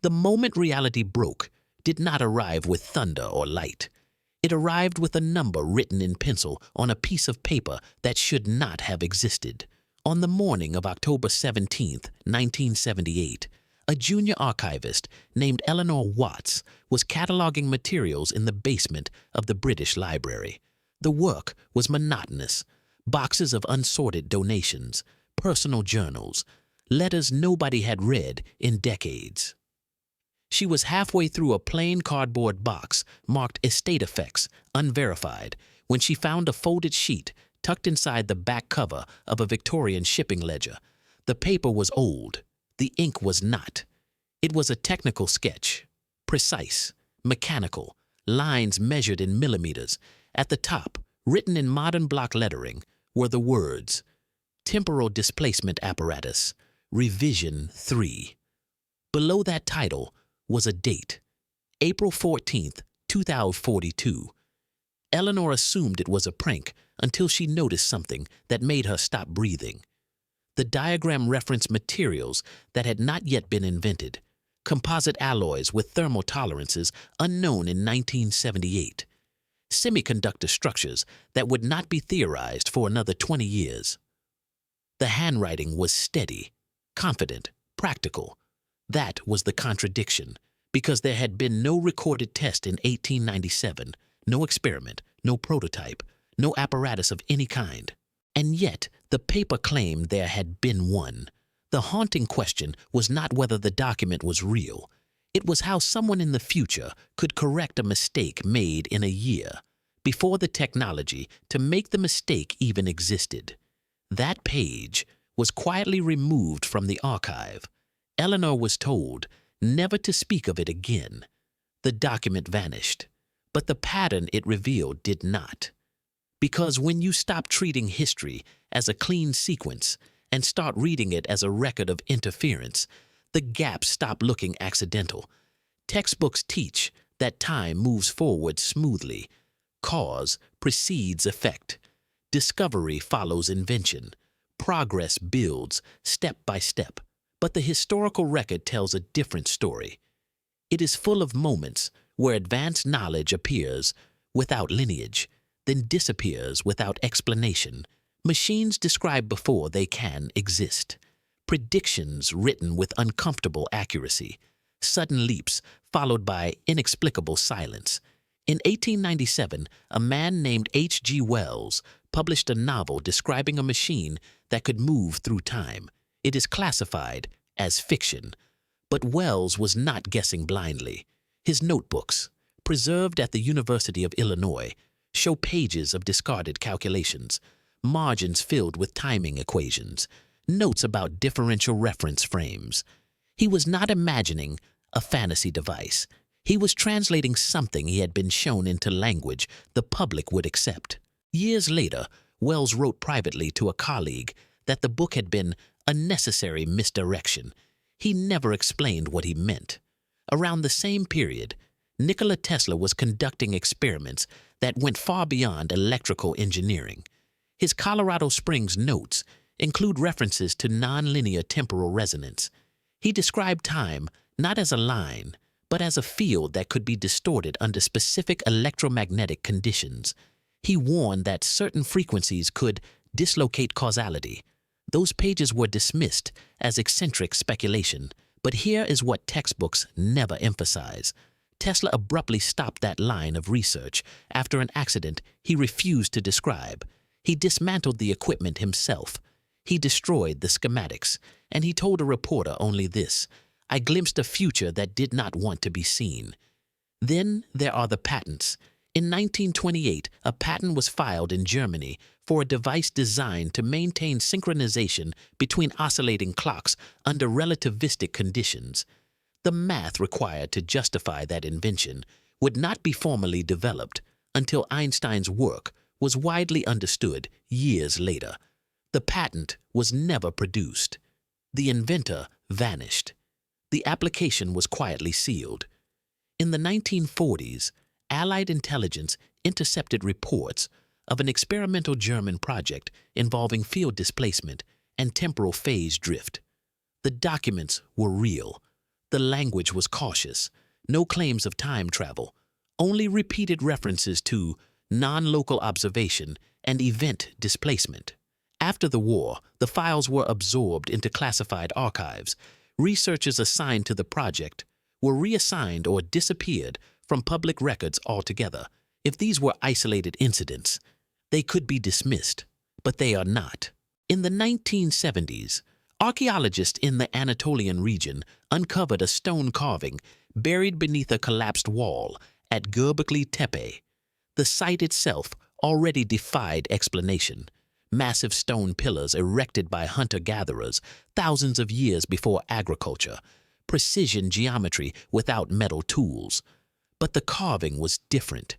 The moment reality broke did not arrive with thunder or light. It arrived with a number written in pencil on a piece of paper that should not have existed. On the morning of October 17, 1978, a junior archivist named Eleanor Watts was cataloging materials in the basement of the British Library. The work was monotonous: boxes of unsorted donations, personal journals, letters nobody had read in decades. She was halfway through a plain cardboard box marked Estate Effects, Unverified, when she found a folded sheet tucked inside the back cover of a Victorian shipping ledger. The paper was old. The ink was not. It was a technical sketch, precise, mechanical, lines measured in millimeters. At the top, written in modern block lettering, were the words, Temporal Displacement Apparatus, Revision 3. Below that title was a date, April 14, 2042. Eleanor assumed it was a prank until she noticed something that made her stop breathing. The diagram referenced materials that had not yet been invented, composite alloys with thermal tolerances unknown in 1978, semiconductor structures that would not be theorized for another 20 years. The handwriting was steady, confident, practical. That was the contradiction, because there had been no recorded test in 1897, no experiment, no prototype, no apparatus of any kind. And yet, the paper claimed there had been one. The haunting question was not whether the document was real. It was how someone in the future could correct a mistake made in a year, before the technology to make the mistake even existed. That page was quietly removed from the archive. Eleanor was told never to speak of it again. The document vanished, but the pattern it revealed did not. Because when you stop treating history as a clean sequence and start reading it as a record of interference, the gaps stop looking accidental. Textbooks teach that time moves forward smoothly. Cause precedes effect. Discovery follows invention. Progress builds step by step. But the historical record tells a different story. It is full of moments where advanced knowledge appears without lineage, then disappears without explanation. Machines describe before they can exist. Predictions written with uncomfortable accuracy. Sudden leaps followed by inexplicable silence. In 1897, a man named H.G. Wells published a novel describing a machine that could move through time. It is classified as fiction, but Wells was not guessing blindly. His notebooks, preserved at the University of Illinois, show pages of discarded calculations, margins filled with timing equations, notes about differential reference frames. He was not imagining a fantasy device. He was translating something he had been shown into language the public would accept. Years later, Wells wrote privately to a colleague that the book had been a necessary misdirection. He never explained what he meant. Around the same period, Nikola Tesla was conducting experiments that went far beyond electrical engineering. His Colorado Springs notes include references to nonlinear temporal resonance. He described time not as a line, but as a field that could be distorted under specific electromagnetic conditions. He warned that certain frequencies could dislocate causality. Those pages were dismissed as eccentric speculation, but here is what textbooks never emphasize. Tesla abruptly stopped that line of research after an accident he refused to describe. He dismantled the equipment himself. He destroyed the schematics, and he told a reporter only this: "I glimpsed a future that did not want to be seen." Then there are the patents. In 1928, a patent was filed in Germany for a device designed to maintain synchronization between oscillating clocks under relativistic conditions. The math required to justify that invention would not be formally developed until Einstein's work was widely understood years later. The patent was never produced. The inventor vanished. The application was quietly sealed. In the 1940s, Allied intelligence intercepted reports of an experimental German project involving field displacement and temporal phase drift. The documents were real. The language was cautious. No claims of time travel, only repeated references to non-local observation and event displacement. After the war, the files were absorbed into classified archives. Researchers assigned to the project were reassigned or disappeared from public records altogether. If these were isolated incidents, they could be dismissed, but they are not. In the 1970s, archaeologists in the Anatolian region uncovered a stone carving buried beneath a collapsed wall at Göbekli Tepe. The site itself already defied explanation. Massive stone pillars erected by hunter-gatherers thousands of years before agriculture, precision geometry without metal tools. But the carving was different.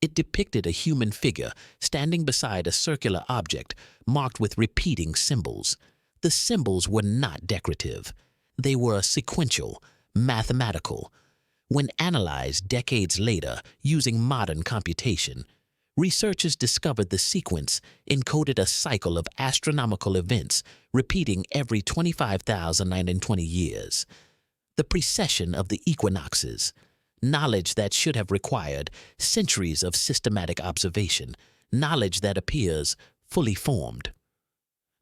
It depicted a human figure standing beside a circular object marked with repeating symbols. The symbols were not decorative. They were sequential, mathematical. When analyzed decades later using modern computation, researchers discovered the sequence encoded a cycle of astronomical events repeating every 25,920 years. The precession of the equinoxes, knowledge that should have required centuries of systematic observation, knowledge that appears fully formed.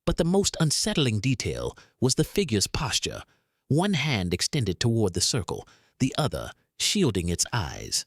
But the most unsettling detail was the figure's posture, one hand extended toward the circle, the other shielding its eyes,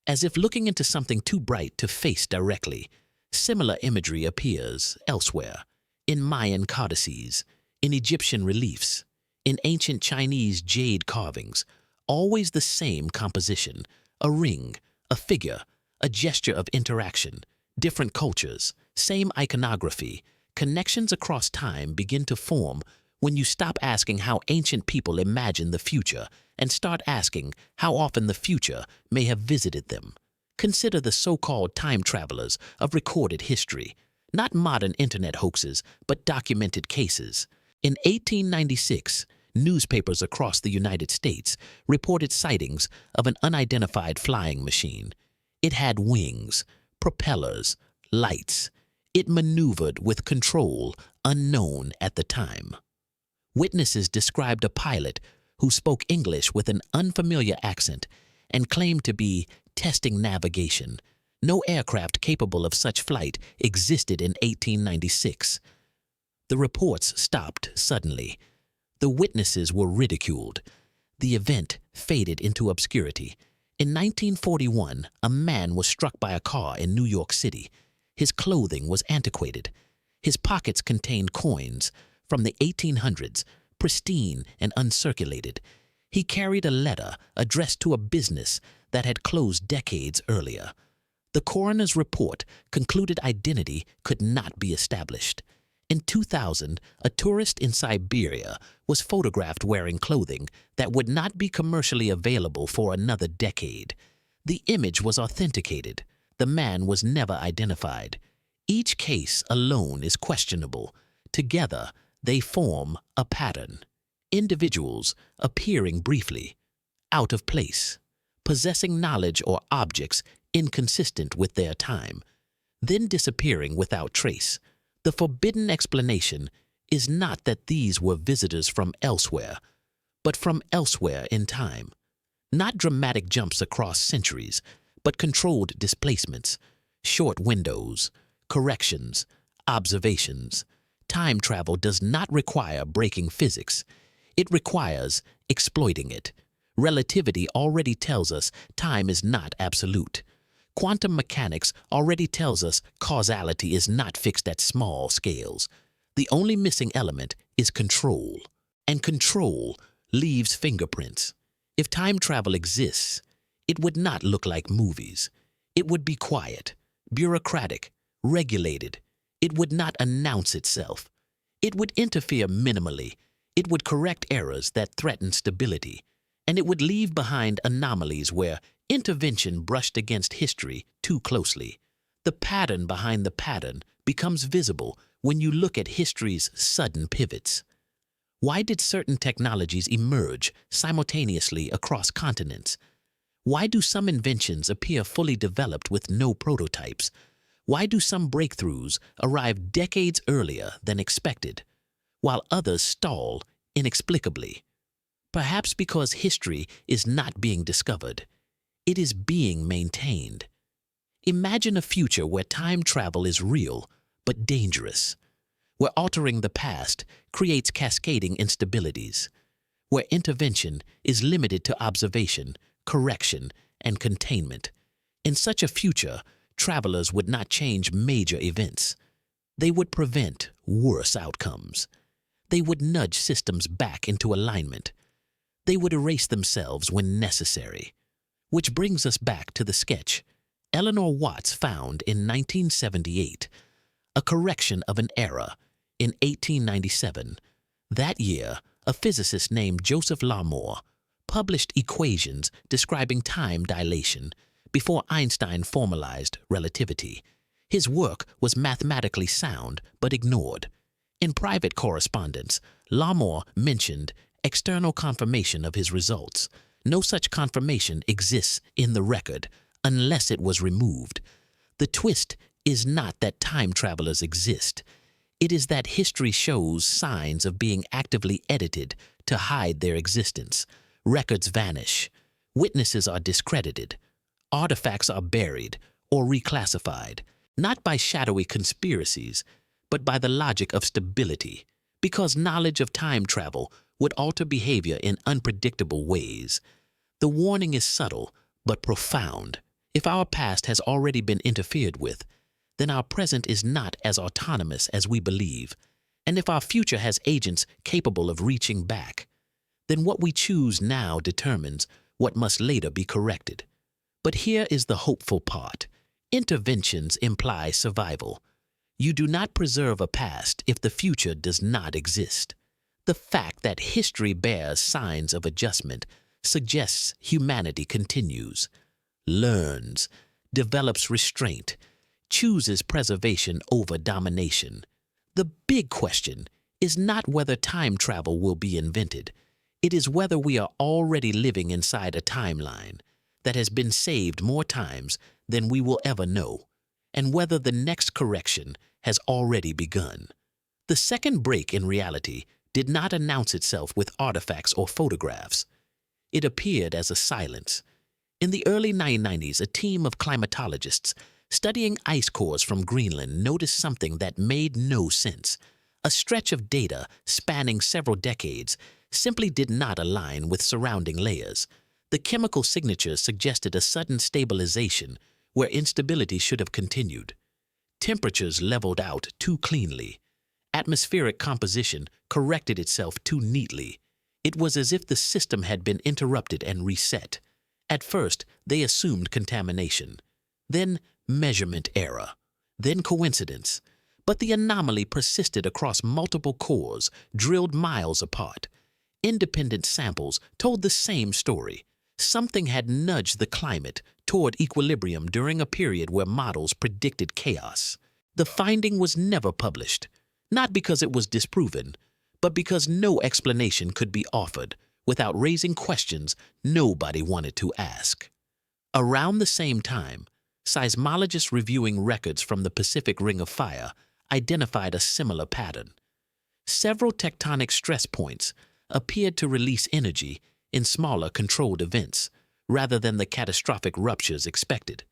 as if looking into something too bright to face directly. Similar imagery appears elsewhere, in Mayan codices, in Egyptian reliefs, in ancient Chinese jade carvings. Always the same composition: a ring, a figure, a gesture of interaction. Different cultures, same iconography. Connections across time begin to form when you stop asking how ancient people imagine the future and start asking how often the future may have visited them. Consider the so-called time travelers of recorded history, not modern internet hoaxes, but documented cases. In 1896, newspapers across the United States reported sightings of an unidentified flying machine. It had wings, propellers, lights. It maneuvered with control unknown at the time. Witnesses described a pilot who spoke English with an unfamiliar accent and claimed to be testing navigation. No aircraft capable of such flight existed in 1896. The reports stopped suddenly. The witnesses were ridiculed. The event faded into obscurity. In 1941, a man was struck by a car in New York City. His clothing was antiquated. His pockets contained coins from the 1800s, pristine and uncirculated. He carried a letter addressed to a business that had closed decades earlier. The coroner's report concluded identity could not be established. In 2000, a tourist in Siberia was photographed wearing clothing that would not be commercially available for another decade. The image was authenticated. The man was never identified. Each case alone is questionable. Together, they form a pattern. Individuals appearing briefly, out of place, possessing knowledge or objects inconsistent with their time, then disappearing without trace. The forbidden explanation is not that these were visitors from elsewhere, but from elsewhere in time. Not dramatic jumps across centuries, but controlled displacements, short windows, corrections, observations. Time travel does not require breaking physics. It requires exploiting it. Relativity already tells us time is not absolute. Quantum mechanics already tells us causality is not fixed at small scales. The only missing element is control. And control leaves fingerprints. If time travel exists, it would not look like movies. It would be quiet, bureaucratic, regulated. It would not announce itself. It would interfere minimally. It would correct errors that threaten stability. And it would leave behind anomalies where intervention brushed against history too closely. The pattern behind the pattern becomes visible when you look at history's sudden pivots. Why did certain technologies emerge simultaneously across continents? Why do some inventions appear fully developed with no prototypes? Why do some breakthroughs arrive decades earlier than expected, while others stall inexplicably? Perhaps because history is not being discovered, it is being maintained. Imagine a future where time travel is real but dangerous, where altering the past creates cascading instabilities, where intervention is limited to observation, correction, and containment. In such a future, travelers would not change major events. They would prevent worse outcomes. They would nudge systems back into alignment. They would erase themselves when necessary. Which brings us back to the sketch Eleanor Watts found in 1978, a correction of an error in 1897. That year, a physicist named Joseph Larmor published equations describing time dilation before Einstein formalized relativity. His work was mathematically sound but ignored. In private correspondence, Larmor mentioned external confirmation of his results. No such confirmation exists in the record unless it was removed. The twist is not that time travelers exist. It is that history shows signs of being actively edited to hide their existence. Records vanish. Witnesses are discredited. Artifacts are buried or reclassified, not by shadowy conspiracies, but by the logic of stability, because knowledge of time travel would alter behavior in unpredictable ways. The warning is subtle but profound. If our past has already been interfered with, then our present is not as autonomous as we believe. And if our future has agents capable of reaching back, then what we choose now determines what must later be corrected. But here is the hopeful part. Interventions imply survival. You do not preserve a past if the future does not exist. The fact that history bears signs of adjustment suggests humanity continues, learns, develops restraint, chooses preservation over domination. The big question is not whether time travel will be invented. It is whether we are already living inside a timeline that has been saved more times than we will ever know, and whether the next correction has already begun. The second break in reality did not announce itself with artifacts or photographs. It appeared as a silence. In the early 1990s, a team of climatologists studying ice cores from Greenland noticed something that made no sense. A stretch of data spanning several decades simply did not align with surrounding layers. The chemical signatures suggested a sudden stabilization where instability should have continued. Temperatures leveled out too cleanly. Atmospheric composition corrected itself too neatly. It was as if the system had been interrupted and reset. At first, they assumed contamination, then measurement error, then coincidence. But the anomaly persisted across multiple cores, drilled miles apart. Independent samples told the same story. Something had nudged the climate toward equilibrium during a period where models predicted chaos. The finding was never published, not because it was disproven, but because no explanation could be offered without raising questions nobody wanted to ask. Around the same time, seismologists reviewing records from the Pacific Ring of Fire identified a similar pattern. Several tectonic stress points appeared to release energy in smaller controlled events, rather than the catastrophic ruptures expected.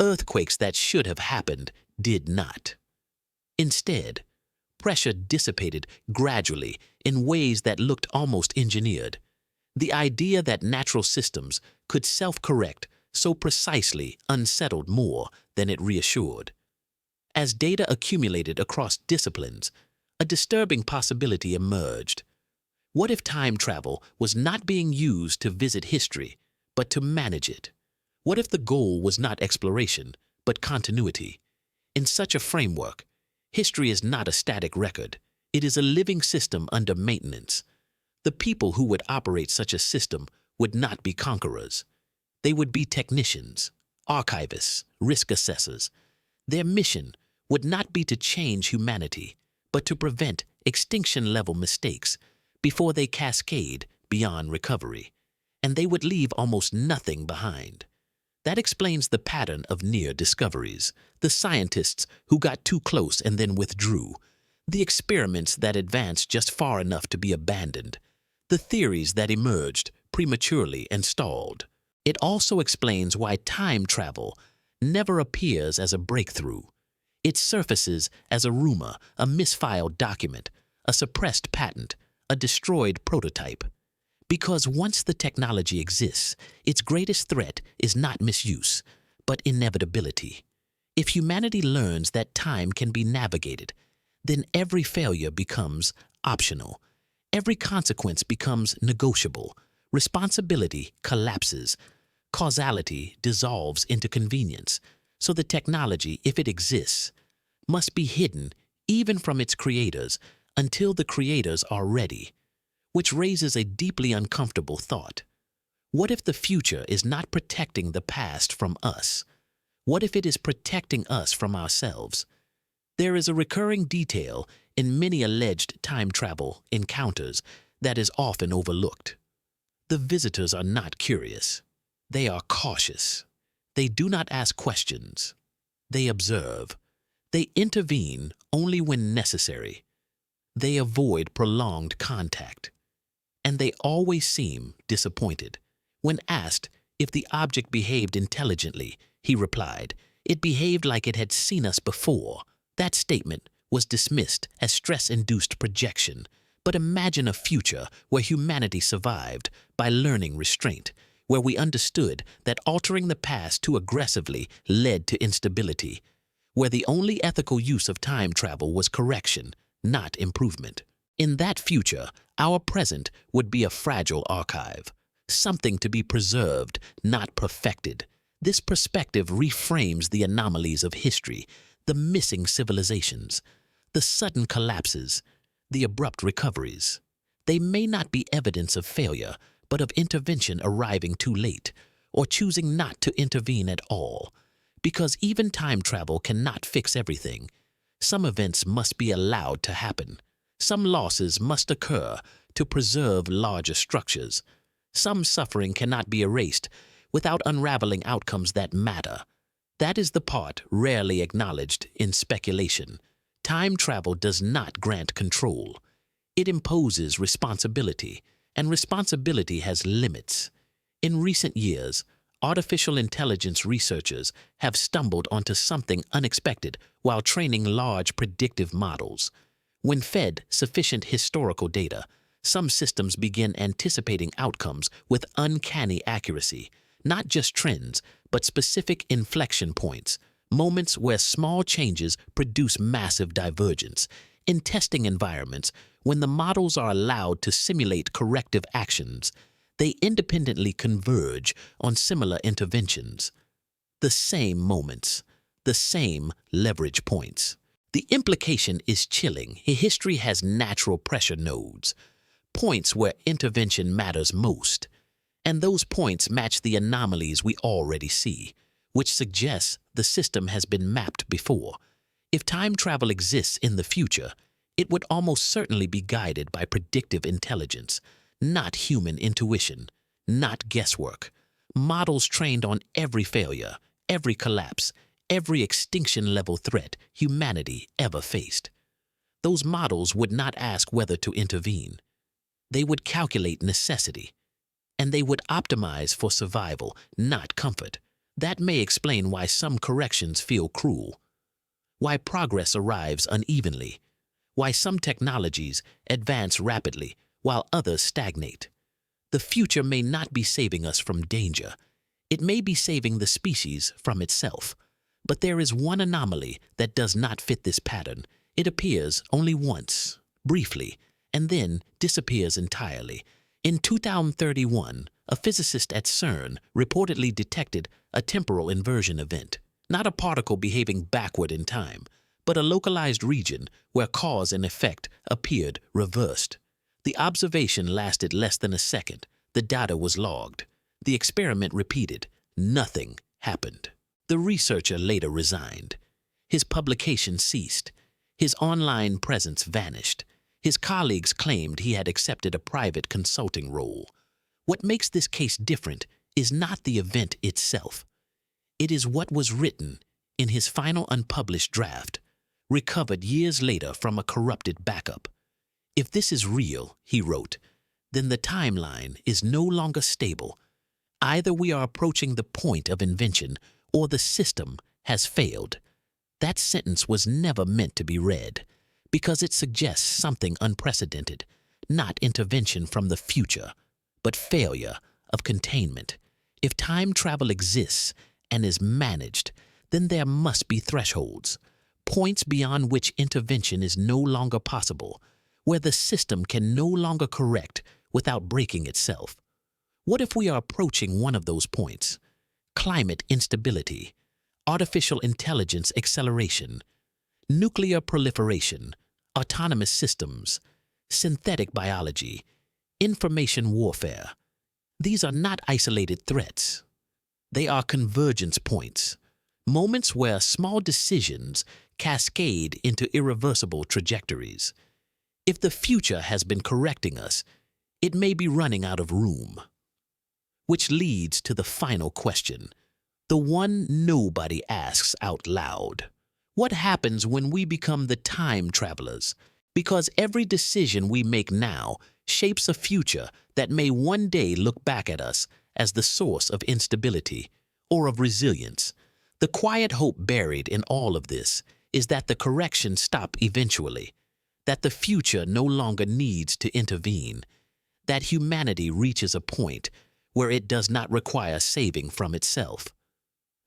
Earthquakes that should have happened did not. Instead, pressure dissipated gradually in ways that looked almost engineered. The idea that natural systems could self-correct so precisely unsettled more than it reassured. As data accumulated across disciplines, a disturbing possibility emerged. What if time travel was not being used to visit history, but to manage it? What if the goal was not exploration, but continuity? In such a framework, history is not a static record. It is a living system under maintenance. The people who would operate such a system would not be conquerors. They would be technicians, archivists, risk assessors. Their mission would not be to change humanity, but to prevent extinction-level mistakes before they cascade beyond recovery. And they would leave almost nothing behind. That explains the pattern of near discoveries, the scientists who got too close and then withdrew, the experiments that advanced just far enough to be abandoned, the theories that emerged prematurely and stalled. It also explains why time travel never appears as a breakthrough. It surfaces as a rumor, a misfiled document, a suppressed patent, a destroyed prototype. Because once the technology exists, its greatest threat is not misuse, but inevitability. If humanity learns that time can be navigated, then every failure becomes optional. Every consequence becomes negotiable. Responsibility collapses. Causality dissolves into convenience. So the technology, if it exists, must be hidden even from its creators until the creators are ready. Which raises a deeply uncomfortable thought. What if the future is not protecting the past from us? What if it is protecting us from ourselves? There is a recurring detail in many alleged time travel encounters that is often overlooked. The visitors are not curious. They are cautious. They do not ask questions. They observe. They intervene only when necessary. They avoid prolonged contact. And they always seem disappointed. When asked if the object behaved intelligently, he replied, "It behaved like it had seen us before." That statement was dismissed as stress-induced projection. But imagine a future where humanity survived by learning restraint, where we understood that altering the past too aggressively led to instability, where the only ethical use of time travel was correction, not improvement. In that future, our present would be a fragile archive, something to be preserved, not perfected. This perspective reframes the anomalies of history, the missing civilizations, the sudden collapses, the abrupt recoveries. They may not be evidence of failure, but of intervention arriving too late, or choosing not to intervene at all. Because even time travel cannot fix everything. Some events must be allowed to happen. Some losses must occur to preserve larger structures. Some suffering cannot be erased without unraveling outcomes that matter. That is the part rarely acknowledged in speculation. Time travel does not grant control. It imposes responsibility, and responsibility has limits. In recent years, artificial intelligence researchers have stumbled onto something unexpected while training large predictive models. When fed sufficient historical data, some systems begin anticipating outcomes with uncanny accuracy, not just trends, but specific inflection points, moments where small changes produce massive divergence. In testing environments, when the models are allowed to simulate corrective actions, they independently converge on similar interventions. The same moments, the same leverage points. The implication is chilling. History has natural pressure nodes, points where intervention matters most. And those points match the anomalies we already see, which suggests the system has been mapped before. If time travel exists in the future, it would almost certainly be guided by predictive intelligence, not human intuition, not guesswork. Models trained on every failure, every collapse, every extinction-level threat humanity ever faced. Those models would not ask whether to intervene. They would calculate necessity. And they would optimize for survival, not comfort. That may explain why some corrections feel cruel, why progress arrives unevenly, why some technologies advance rapidly while others stagnate. The future may not be saving us from danger. It may be saving the species from itself. But there is one anomaly that does not fit this pattern. It appears only once, briefly, and then disappears entirely. In 2031, a physicist at CERN reportedly detected a temporal inversion event, not a particle behaving backward in time, but a localized region where cause and effect appeared reversed. The observation lasted less than a second. The data was logged. The experiment repeated. Nothing happened. The researcher later resigned. His publication ceased. His online presence vanished. His colleagues claimed he had accepted a private consulting role. What makes this case different is not the event itself. It is what was written in his final unpublished draft, recovered years later from a corrupted backup. "If this is real," he wrote, then the timeline is no longer stable. Either we are approaching the point of invention or the system has failed. That sentence was never meant to be read because it suggests something unprecedented, not intervention from the future, but failure of containment. If time travel exists and is managed, then there must be thresholds, points beyond which intervention is no longer possible, where the system can no longer correct without breaking itself. What if we are approaching one of those points? Climate instability, artificial intelligence acceleration, nuclear proliferation, autonomous systems, synthetic biology, information warfare. These are not isolated threats. They are convergence points, moments where small decisions cascade into irreversible trajectories. If the future has been correcting us, it may be running out of room. Which leads to the final question, the one nobody asks out loud. What happens when we become the time travelers? Because every decision we make now shapes a future that may one day look back at us as the source of instability or of resilience. The quiet hope buried in all of this is that the corrections stop eventually, that the future no longer needs to intervene, that humanity reaches a point where it does not require saving from itself.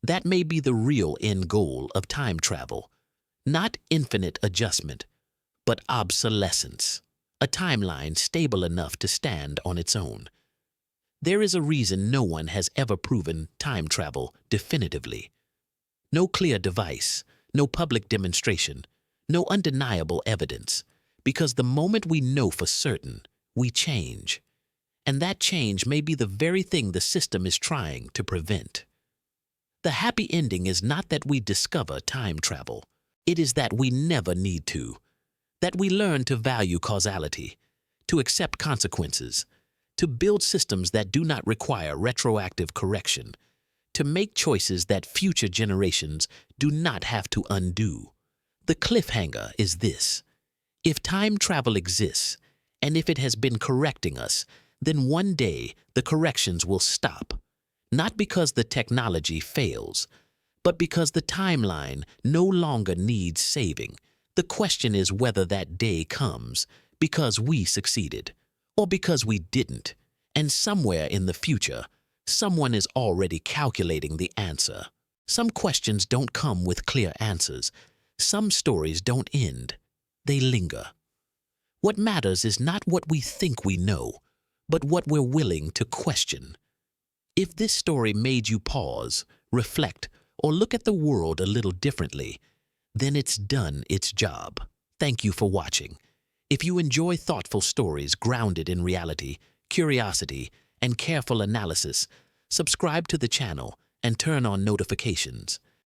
That may be the real end goal of time travel, not infinite adjustment, but obsolescence, a timeline stable enough to stand on its own. There is a reason no one has ever proven time travel definitively. No clear device, no public demonstration, no undeniable evidence, because the moment we know for certain, we change. And that change may be the very thing the system is trying to prevent. The happy ending is not that we discover time travel. It is that we never need to. That we learn to value causality, to accept consequences, to build systems that do not require retroactive correction, to make choices that future generations do not have to undo. The cliffhanger is this: if time travel exists, and if it has been correcting us, then one day the corrections will stop. Not because the technology fails, but because the timeline no longer needs saving. The question is whether that day comes because we succeeded or because we didn't. And somewhere in the future, someone is already calculating the answer. Some questions don't come with clear answers. Some stories don't end. They linger. What matters is not what we think we know, but what we're willing to question. If this story made you pause, reflect, or look at the world a little differently, then it's done its job. Thank you for watching. If you enjoy thoughtful stories grounded in reality, curiosity, and careful analysis, subscribe to the channel and turn on notifications.